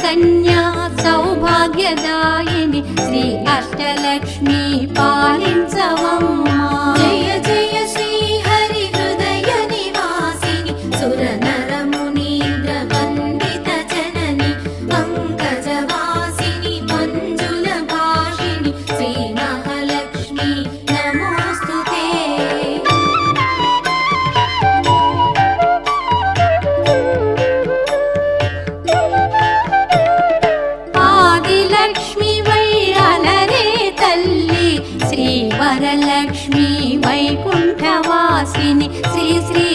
కన్యా సౌభాగ్యదాయిని శ్రీ అష్టలక్ష్మి పాలించవమ్మా. జయ జయ శ్రీ హరి హృదయ నివాసిని సుర నర మునీంద్ర వందిత జనని పంకజవాసిని మంజుల భాషిణి శ్రీ మహాలక్ష్మి నమోస్తుతే. ఆదిలక్ష్మి వై అలరే తల్లి శ్రీ వరలక్ష్మి వైకుంఠవాసిని శ్రీ శ్రీ